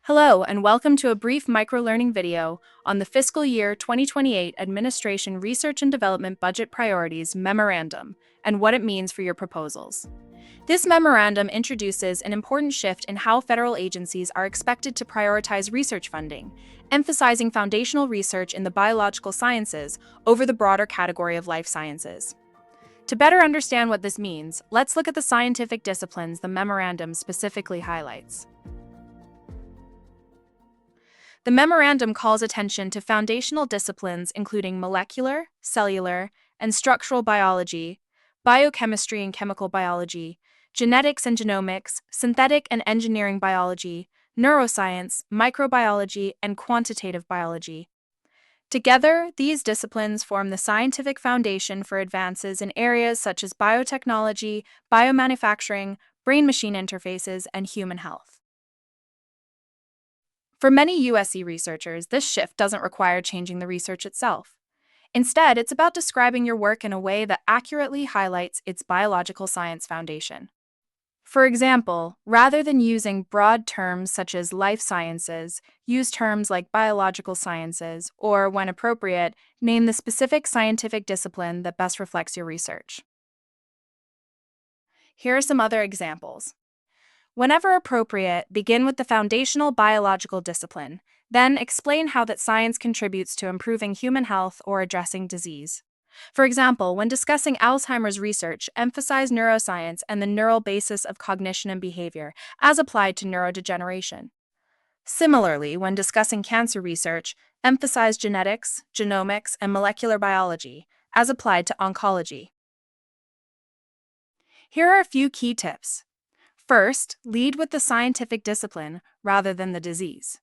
Hello, and welcome to a brief microlearning video on the fiscal year 2028 Administration Research and Development Budget Priorities Memorandum and what it means for your proposals. This memorandum introduces an important shift in how federal agencies are expected to prioritize research funding, emphasizing foundational research in the biological sciences over the broader category of life sciences. To better understand what this means, let's look at the scientific disciplines the memorandum specifically highlights. The memorandum calls attention to foundational disciplines including molecular, cellular, and structural biology, biochemistry and chemical biology, genetics and genomics, synthetic and engineering biology, neuroscience, microbiology, and quantitative biology. Together, these disciplines form the scientific foundation for advances in areas such as biotechnology, biomanufacturing, brain-machine interfaces, and human health. For many USC researchers, this shift doesn't require changing the research itself. Instead, it's about describing your work in a way that accurately highlights its biological science foundation. For example, rather than using broad terms such as life sciences, use terms like biological sciences, or, when appropriate, name the specific scientific discipline that best reflects your research. Here are some other examples. Whenever appropriate, begin with the foundational biological discipline, then explain how that science contributes to improving human health or addressing disease. For example, when discussing Alzheimer's research, emphasize neuroscience and the neural basis of cognition and behavior as applied to neurodegeneration. Similarly, when discussing cancer research, emphasize genetics, genomics, and molecular biology as applied to oncology. Here are a few key tips. First, lead with the scientific discipline rather than the disease.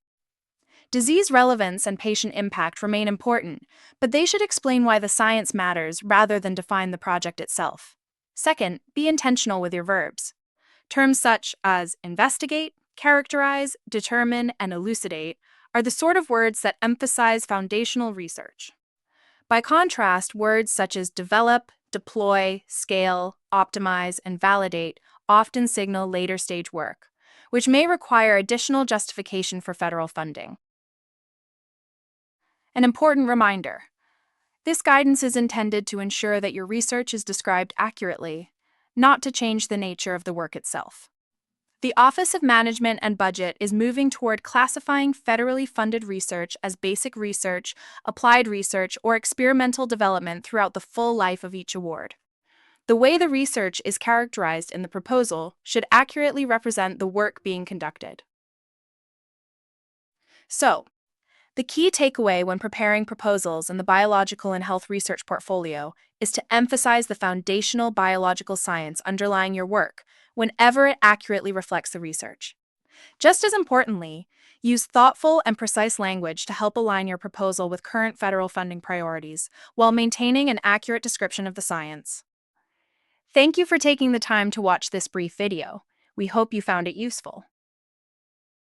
Disease relevance and patient impact remain important, but they should explain why the science matters rather than define the project itself. Second, be intentional with your verbs. Terms such as investigate, characterize, determine, and elucidate are the sort of words that emphasize foundational research. By contrast, words such as develop, deploy, scale, optimize, and validate often signal later stage work, which may require additional justification for federal funding. An important reminder: this guidance is intended to ensure that your research is described accurately, not to change the nature of the work itself. The Office of Management and Budget is moving toward classifying federally funded research as basic research, applied research, or experimental development throughout the full life of each award. The way the research is characterized in the proposal should accurately represent the work being conducted. So, the key takeaway when preparing proposals in the biological and health research portfolio is to emphasize the foundational biological science underlying your work whenever it accurately reflects the research. Just as importantly, use thoughtful and precise language to help align your proposal with current federal funding priorities while maintaining an accurate description of the science. Thank you for taking the time to watch this brief video. We hope you found it useful.